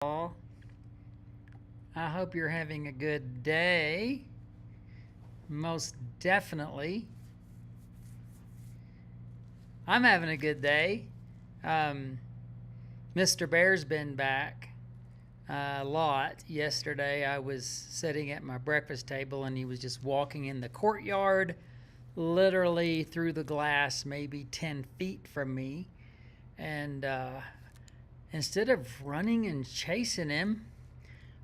I hope you're having a good day. Most definitely. I'm having a good day. Um, Mr. Bear's been back a lot. Yesterday, I was sitting at my breakfast table and he was just walking in the courtyard, literally through the glass, maybe 10 feet from me. And instead of running and chasing him,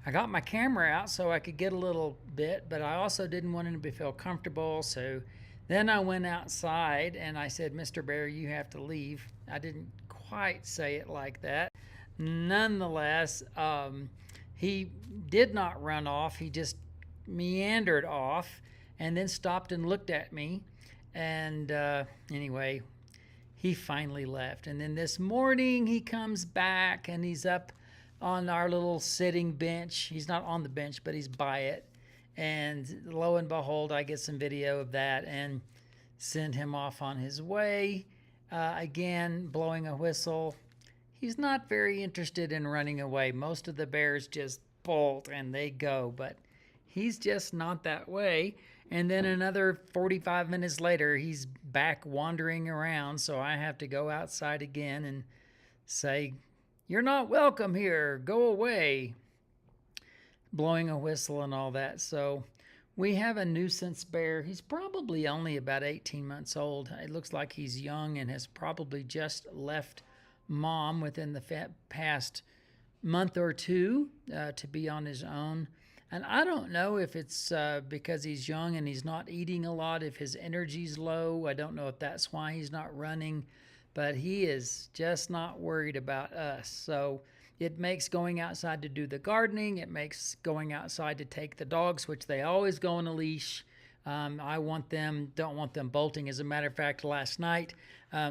I got my camera out so I could get a little bit, but I also didn't want him to feel comfortable. So then I went outside and I said, Mr. Bear, you have to leave. I didn't quite say it like that. Nonetheless, he did not run off. He just meandered off and then stopped and looked at me. And anyway, he finally left. And then this morning he comes back and he's up on our little sitting bench. He's not on the bench, but he's by it. And lo and behold, I get some video of that and send him off on his way. Again, blowing a whistle. He's not very interested in running away. Most of the bears just bolt and they go, but he's just not that way. And then another 45 minutes later, he's back wandering around. So I have to go outside again and say, "You're not welcome here. Go away." Blowing a whistle and all that. So we have a nuisance bear. He's probably only about 18 months old. It looks like he's young and has probably just left mom within the past month or two to be on his own. And I don't know if it's because he's young and he's not eating a lot, if his energy's low. I don't know if that's why he's not running, but he is just not worried about us. So it makes going outside to do the gardening. It makes going outside to take the dogs, which they always go on a leash. I don't want them bolting. As a matter of fact, last night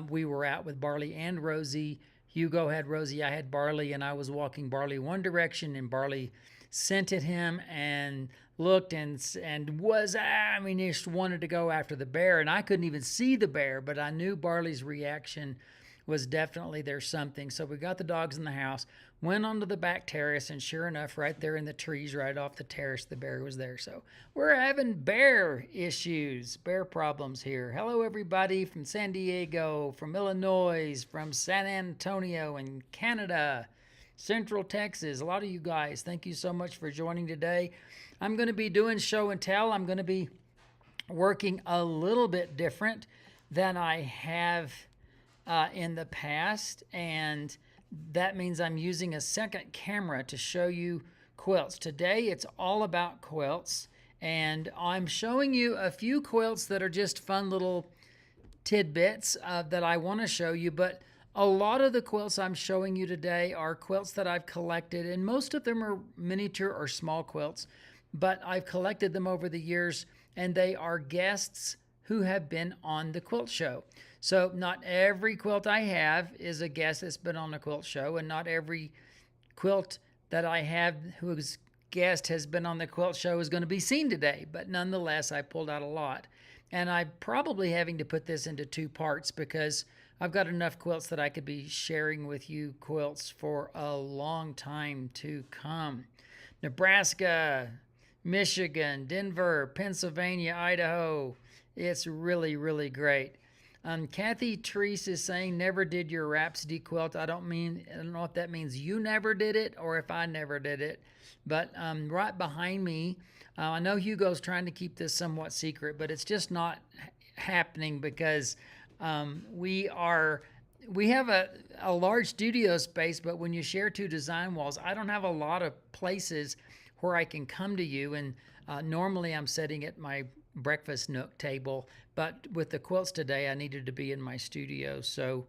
we were out with Barley and Rosie. Hugo had Rosie, I had Barley, and I was walking Barley one direction, and Barley scented him and looked and was, he just wanted to go after the bear, and I couldn't even see the bear, but I knew Barley's reaction was definitely there's something. So we got the dogs in the house, went onto the back terrace, and sure enough, right there in the trees, right off the terrace, the bear was there. So we're having bear issues, bear problems here. Hello, everybody from San Diego, from Illinois, from San Antonio in Canada, Central Texas. A lot of you guys, thank you so much for joining today. I'm going to be doing show and tell. I'm going to be working a little bit different than I have in the past, and that means I'm using a second camera to show you quilts. Today it's all about quilts, and I'm showing you a few quilts that are just fun little tidbits that I want to show you, but a lot of the quilts I'm showing you today are quilts that I've collected, and most of them are miniature or small quilts, but I've collected them over the years, and they are guests who have been on the quilt show. So not every quilt I have is a guest that's been on a quilt show, and not every quilt that I have whose guest has been on the quilt show is going to be seen today. But nonetheless, I pulled out a lot. And I'm probably having to put this into two parts because I've got enough quilts that I could be sharing with you quilts for a long time to come. Nebraska, Michigan, Denver, Pennsylvania, Idaho. It's really, really great. Kathy Treese is saying, never did your Rhapsody quilt. I don't know if that means you never did it or if I never did it. But right behind me, I know Hugo's trying to keep this somewhat secret, but it's just not happening because we have a large studio space, but when you share two design walls, I don't have a lot of places where I can come to you. And normally I'm sitting at my breakfast nook table, but with the quilts today, I needed to be in my studio. So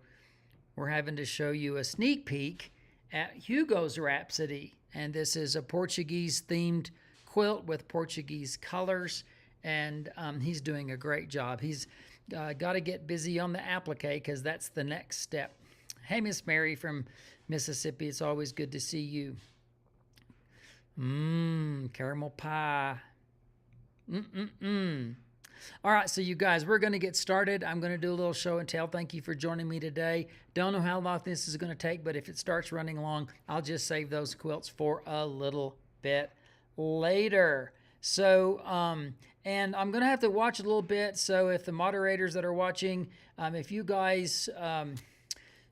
we're having to show you a sneak peek at Hugo's Rhapsody. And this is a Portuguese themed quilt with Portuguese colors. And he's doing a great job. He's got to get busy on the applique because that's the next step. Hey, Miss Mary from Mississippi. It's always good to see you. Caramel pie. All right, so you guys, we're going to get started. I'm going to do a little show and tell. Thank you for joining me today. Don't know how long this is going to take, but if it starts running long, I'll just save those quilts for a little bit later. So, and I'm going to have to watch a little bit. So if the moderators that are watching, if you guys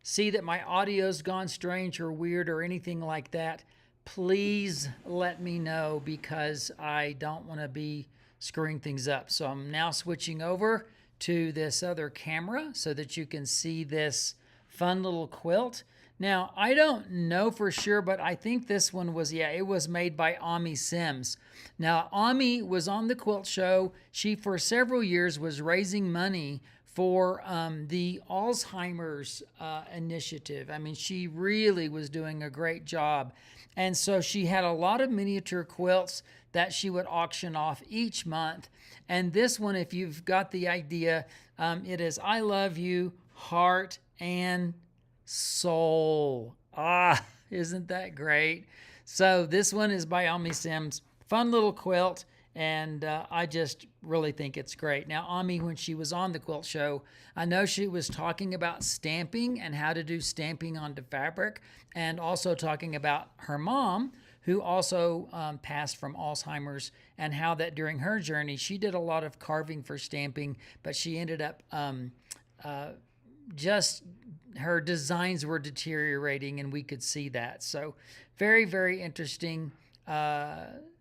see that my audio's gone strange or weird or anything like that, please let me know, because I don't want to be screwing things up. So I'm now switching over to this other camera so that you can see this fun little quilt. Now, I don't know for sure, but I think this one was, yeah, it was made by Ami Sims. Now, Ami was on the quilt show. She, for several years, was raising money for the Alzheimer's initiative. I mean, she really was doing a great job. And so she had a lot of miniature quilts that she would auction off each month. And this one, if you've got the idea, it is I Love You, Heart and Soul. Ah, isn't that great? So this one is by Ami Sims. Fun little quilt. And I just really think it's great. Now, Ami, when she was on the quilt show, I know she was talking about stamping and how to do stamping onto fabric, and also talking about her mom, who also passed from Alzheimer's, and how that during her journey, she did a lot of carving for stamping, but she ended up just her designs were deteriorating, and we could see that. So very, very interesting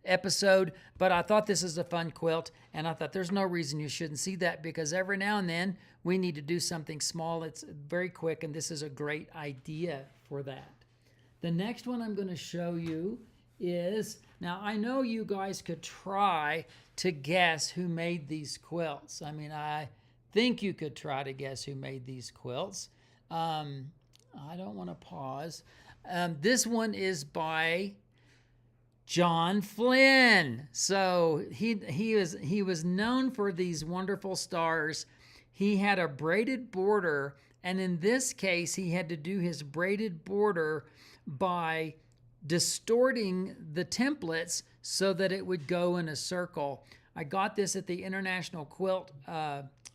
episode, but I thought this is a fun quilt, and I thought there's no reason you shouldn't see that, because every now and then we need to do something small. It's very quick, and this is a great idea for that. The next one I'm going to show you is, now I know you guys could try to guess who made these quilts. I mean, I think you could try to guess who made these quilts. I don't want to pause. This one is by John Flynn. So he was known for these wonderful stars. He had a braided border, and in this case, he had to do his braided border by distorting the templates so that it would go in a circle. I got this at the International Quilt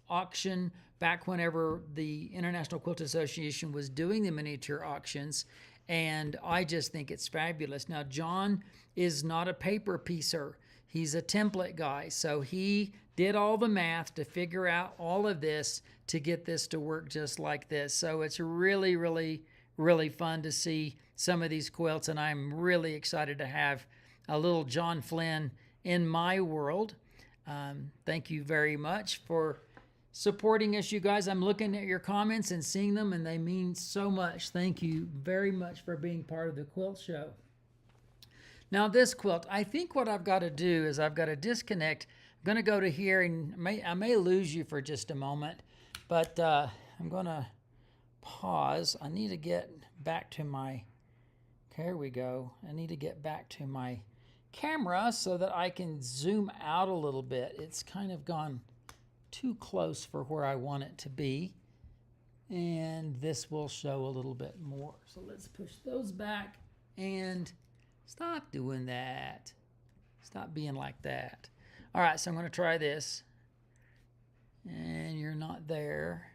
auction back whenever the International Quilt Association was doing the miniature auctions, and I just think it's fabulous. Now, John is not a paper piecer. He's a template guy. So he did all the math to figure out all of this to get this to work just like this. So it's really, really, really fun to see some of these quilts, and I'm really excited to have a little John Flynn in my world. Thank you very much for supporting us, you guys. I'm looking at your comments and seeing them, and they mean so much. Thank you very much for being part of the quilt show. Now, this quilt, I think what I've got to do is I've got to disconnect. I'm going to go to here, and I may lose you for just a moment, but I'm going to pause. I need to get back to my, there we go. I need to get back to my camera so that I can zoom out a little bit. It's kind of gone too close for where I want it to be, and this will show a little bit more. So let's push those back, and stop doing that. Stop being like that. All right, so I'm going to try this, and you're not there.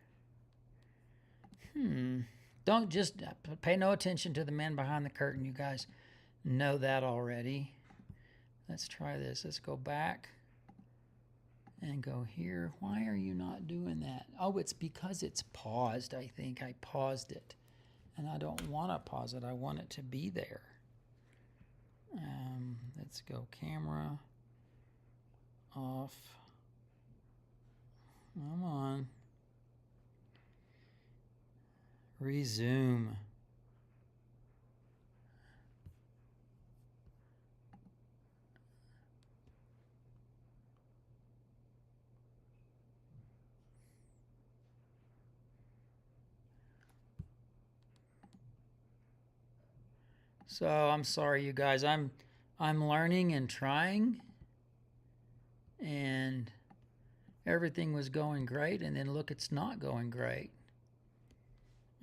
Don't just pay no attention to the man behind the curtain. You guys know that already. Let's try this. Let's go back and go here. Why are you not doing that? Oh, it's because it's paused. I think I paused it, and I don't want to pause it. I want it to be there. Let's go camera off. Come on. Resume. So I'm sorry, you guys. I'm learning and trying, and everything was going great, and then look, it's not going great.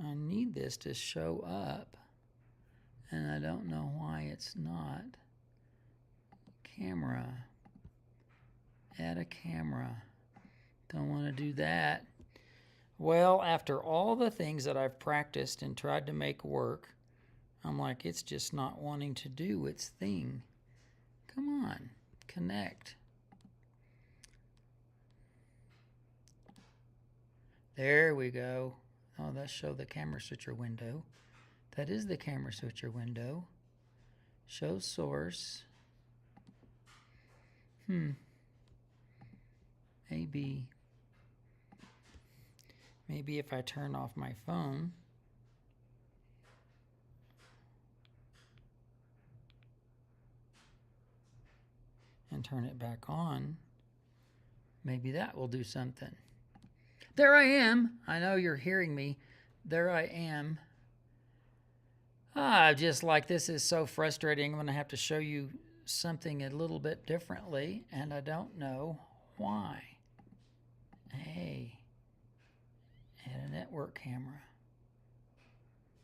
I need this to show up, and I don't know why it's not. Camera. Add a camera. Don't want to do that. Well, after all the things that I've practiced and tried to make work, I'm like, it's just not wanting to do its thing. Come on, connect. There we go. Oh, let's show the camera switcher window. That is the camera switcher window. Show source. Maybe if I turn off my phone. And turn it back on. Maybe that will do something. There I am. I know you're hearing me. There I am. Just like this is so frustrating. I'm going to have to show you something a little bit differently, and I don't know why. Hey, add a network camera.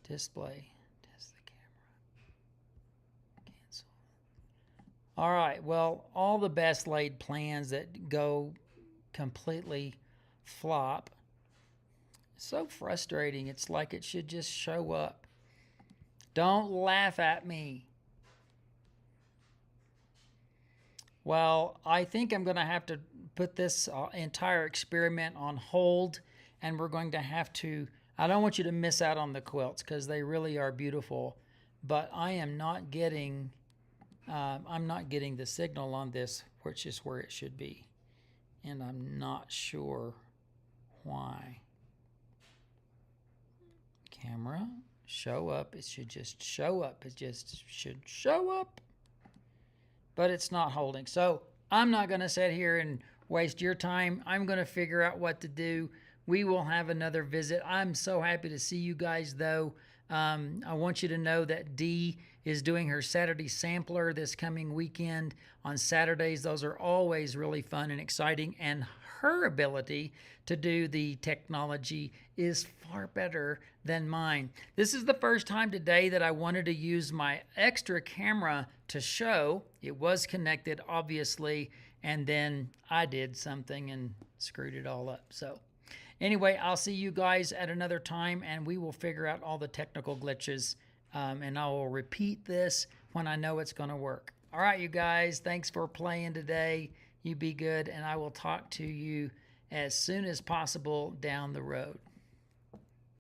Display. Test the camera. Cancel. All right, well, all the best laid plans that go completely flop. So frustrating. It's like it should just show up. Don't laugh at me. Well, I think I'm going to have to put this entire experiment on hold, and we're going to have to, I don't want you to miss out on the quilts because they really are beautiful, but I am not getting, I'm not getting the signal on this, which is where it should be, and I'm not sure why. Camera, show up. It should just show up. It just should show up. But it's not holding. So I'm not going to sit here and waste your time. I'm going to figure out what to do. We will have another visit. I'm so happy to see you guys, though. I want you to know that Dee is doing her Saturday sampler this coming weekend on Saturdays. Those are always really fun and exciting, and her ability to do the technology is far better than mine. This is the first time today that I wanted to use my extra camera to show. It was connected, obviously, and then I did something and screwed it all up. So anyway, I'll see you guys at another time, and we will figure out all the technical glitches, and I will repeat this when I know it's going to work. All right, you guys, thanks for playing today. You be good, and I will talk to you as soon as possible down the road.